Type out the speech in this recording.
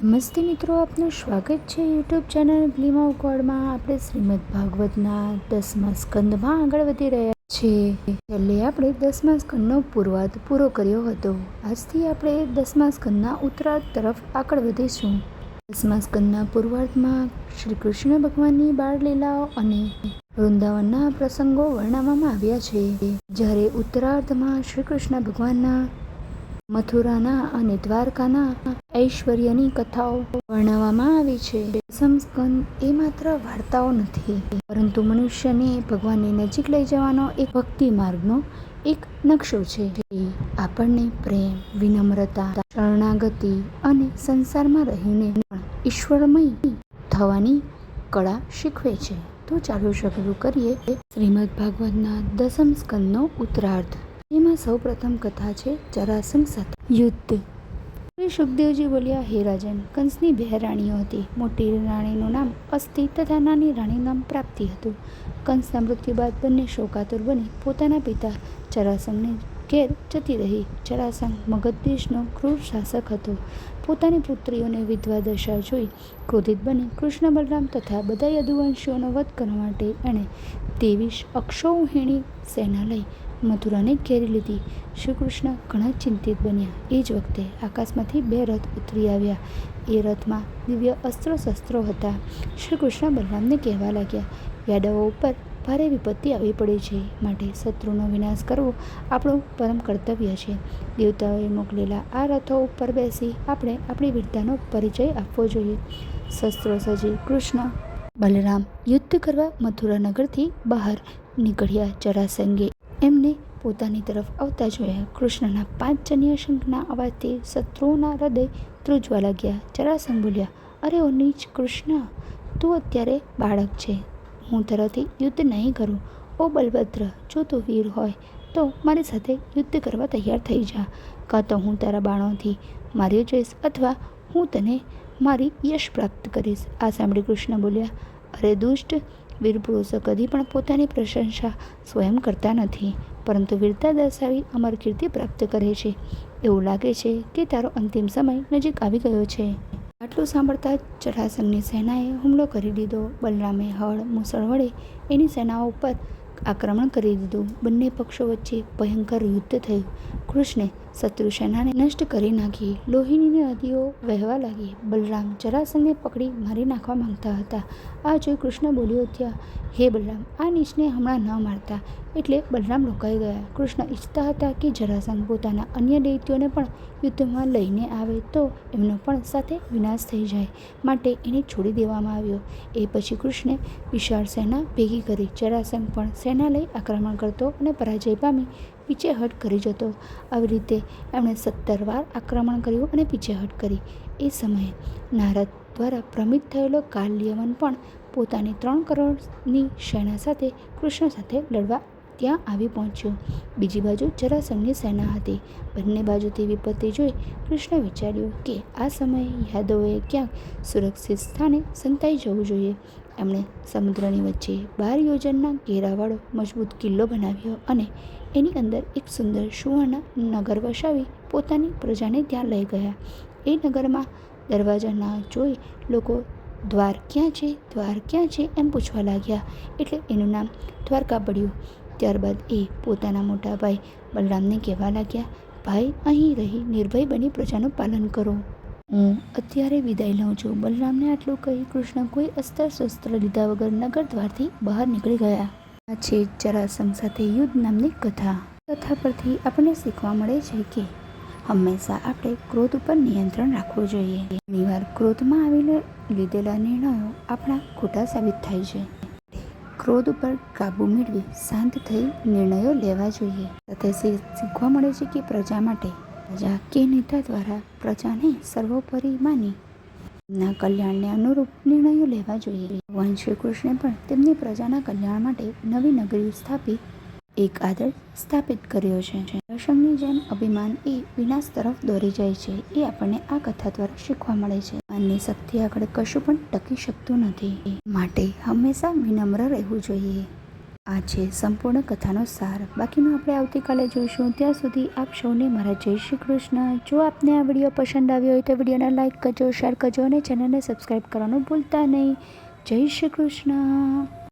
નમસ્તે મિત્રો, આપનું સ્વાગત છે યુટ્યુબ ચેનલ ગ્લીમ ઓફ ગોડમાં. આપણે શ્રીમદ ભાગવતના 10મા સ્કંદમાં આગળ વધી રહ્યા છીએ. છેલ્લે આપણે 10મા સ્કંદનો પૂર્વાર્ધ પૂરો કર્યો હતો. આજથી આપણે 10મા સ્કંદના ઉત્તરાર્ધ તરફ આગળ વધીશું. 10મા સ્કંદના પૂર્વાર્ધમાં શ્રી કૃષ્ણ ભગવાનની બાળલીલાઓ અને વૃંદાવનના પ્રસંગો વર્ણવવામાં આવ્યા છે. જ્યારે ઉત્તરાર્ધમાં શ્રી કૃષ્ણ ભગવાનના મથુરાના અને દ્વારકાના ઐશ્વર્યની કથાઓ વર્ણવવામાં આવી છે. 10મ સ્કંદ એ માત્ર વાર્તાઓ નથી, પરંતુ મનુષ્યને ભગવાનની નજીક લઈ જવાનો એક ભક્તિ માર્ગનો એક નકશો છે. જે આપણને પ્રેમ, વિનમ્રતા, શરણાગતિ અને સંસારમાં રહીને પણ ઈશ્વરમય થવાની કળા શીખવે છે. તો ચાલો શરૂ કરીએ શ્રીમદ ભાગવતના 10મ સ્કંદનો ઉત્તરાર્ધ. જેમાં સૌ પ્રથમ કથા છે જરાસંઘ સાથે યુદ્ધ. શ્રી સુખદેવજી બોલ્યા, હે રાજન, કંસની 2 રાણીઓ હતી. મોટી રાણીનું નામ અસ્તિ તથા નાની રાણીનું નામ પ્રાપ્તિ હતું. કંસના મૃત્યુ બાદ બંને શોકાતુર બની પોતાના પિતા જરાસંઘને ઘેર જતી રહી. જરાસંઘ મગધ દેશનો ક્રૂર શાસક હતો. પોતાની પુત્રીઓને વિધવા દશા જોઈ ક્રોધિત બની કૃષ્ણ, બલરામ તથા બધા યદુવંશીઓનો વધ કરવા માટે એણે 23 અક્ષૌહિણી સેના લઈ મથુરાને ઘેરી લીધી. શ્રી કૃષ્ણ ઘણા ચિંતિત બન્યા. એ જ વખતે આકાશમાંથી 2 રથ ઉતરી આવ્યા. એ રથમાં દિવ્ય અસ્ત્રો શસ્ત્રો હતા. શ્રી કૃષ્ણ બલરામને કહેવા લાગ્યા, યાદવો ઉપર ભારે વિપત્તિ આવી પડી છે, માટે શત્રુનો વિનાશ કરવો આપણું પરમ કર્તવ્ય છે. દેવતાઓએ મોકલેલા આ રથો ઉપર બેસી આપણે આપણી વીરતાનો પરિચય આપવો જોઈએ. શસ્ત્રો સજી કૃષ્ણ બલરામ યુદ્ધ કરવા મથુરા નગરથી બહાર નીકળ્યા. જરાસંઘે એમને પોતાની તરફ આવતા જોયા. કૃષ્ણના 5 જન્ય શંખના અવાજથી શત્રુઓના હૃદય ધ્રુજવા લાગ્યા. જરાસંઘ બોલ્યા, અરે ઓ નીચ કૃષ્ણ, તું અત્યારે બાળક છે. હું તારાથી યુદ્ધ નહીં કરું. ઓ બલભદ્ર, જો તું વીર હોય તો મારી સાથે યુદ્ધ કરવા તૈયાર થઈ જા. કાં તો હું તારા બાણોથી માર્યો જઈશ અથવા હું તને મારી યશ પ્રાપ્ત કરીશ. આ સાંભળી કૃષ્ણ બોલ્યા, અરે દુષ્ટ, વીર પુરુષો કદી પણ પોતાની પ્રશંસા સ્વયં કરતા નથી, પરંતુ વીરતા દર્શાવી અમર કીર્તિ પ્રાપ્ત કરે છે. એવું લાગે છે કે તારો અંતિમ સમય નજીક આવી ગયો છે. આટલું સાંભળતા જ જરાસંઘની સેનાએ હુમલો કરી દીધો. બલરામે હળ મુસળ વડે એની સેનાઓ ઉપર આક્રમણ કરી દીધું. બંને પક્ષો વચ્ચે ભયંકર યુદ્ધ થયું. કૃષ્ણે શત્રુ સેનાને નષ્ટ કરી નાખી. લોહીની નદીઓ વહેવા લાગી. બલરામ જરાસંઘને પકડી મારી નાખવા માંગતા હતા. આ જોઈ કૃષ્ણ બોલ્યો થયા, હે બલરામ, આ નીચને હમણાં ન મારતા. એટલે બલરામ રોકાઈ ગયા. કૃષ્ણ ઈચ્છતા હતા કે જરાસંઘ પોતાના અન્ય દૈત્યોને પણ યુદ્ધમાં લઈને આવે તો એમનો પણ સાથે વિનાશ થઈ જાય, માટે એને છોડી દેવામાં આવ્યો. એ પછી કૃષ્ણે વિશાળ સેના ભેગી કરી. જરાસંઘ પણ સેના લઈ આક્રમણ કરતો અને પરાજય પામી પીછેહટ કરી જતો. આવી રીતે એમણે 17 વાર આક્રમણ કર્યું અને પીછેહટ કરી. એ સમયે નારદ દ્વારા ભ્રમિત થયેલો કાલયવન પણ પોતાની 3 કરોડની સેના સાથે કૃષ્ણ સાથે લડવા ત્યાં આવી પહોંચ્યો. બીજી બાજુ જરાસંઘની સેના હતી. બંને બાજુથી વિપત્તિ જોઈ કૃષ્ણ વિચાર્યું કે આ સમયે યાદવોએ ક્યાંક સુરક્ષિત સ્થાને સંતાઈ જવું જોઈએ. એમણે સમુદ્રની વચ્ચે 12 યોજનના ઘેરાવાળો મજબૂત કિલ્લો બનાવ્યો અને એની અંદર એક સુંદર સુવર્ણ નગર વસાવી પોતાની પ્રજાને ત્યાં લઈ ગયા. એ નગરમાં દરવાજા ના જોઈ લોકો દ્વાર ક્યાં છે, દ્વાર ક્યાં છે એમ પૂછવા લાગ્યા. એટલે એનું નામ દ્વારકા પડ્યું. ત્યારબાદ એ પોતાના મોટા ભાઈ બલરામને કહેવા લાગ્યા, ભાઈ, અહીં રહી નિર્ભય બની પ્રજાનું પાલન કરો. હું અત્યારે વિદાય લઉં છું. બલરામને આટલું કહી કૃષ્ણ કોઈ અસ્ત્ર શસ્ત્ર લીધા વગર નગર દ્વારથી બહાર નીકળી ગયા. આ છે જરાસંઘ સાથે યુદ્ધ નામની કથા. કથા પરથી આપણને શીખવા મળે છે કે હંમેશા આપણે ક્રોધ ઉપર નિયંત્રણ રાખવું જોઈએ. ઘણીવાર ક્રોધમાં આવીને લીધેલા નિર્ણયો આપણા ખોટા સાબિત થાય છે. ક્રોધ ઉપર કાબુ મેળવી શાંત થઈ નિર્ણયો લેવા જોઈએ. સાથે શીખવા મળે છે કે પ્રજા માટે પ્રજા કે નેતા દ્વારા પ્રજાને સર્વોપરી માની તેમના કલ્યાણને અનુરૂપ નિર્ણયો લેવા જોઈએ. ભગવાન શ્રી કૃષ્ણે પણ તેમની પ્રજાના કલ્યાણ માટે નવી નગરી સ્થાપી એક આદર્શ સ્થાપિત કર્યો છે. જરાસંઘની જેમ અભિમાન એ વિનાશ તરફ દોરી જાય છે. એ આપણને આ કથા દ્વારા શીખવા મળે છે. અભિમાનની શક્તિ આગળ કશું પણ ટકી શકતું નથી. માટે હંમેશા વિનમ્ર રહેવું જોઈએ. આ છે સંપૂર્ણ કથાનો સાર. બાકીનું આપણે આવતીકાલે જોઈશું. ત્યાં સુધી આપ સૌને મારા જય શ્રી કૃષ્ણ. જો આપને આ વિડીયો પસંદ આવ્યો હોય તો વિડીયોને લાઇક કરજો, શેર કરજો અને ચેનલને સબસ્ક્રાઈબ કરવાનું ભૂલતા નહીં. જય શ્રી કૃષ્ણ.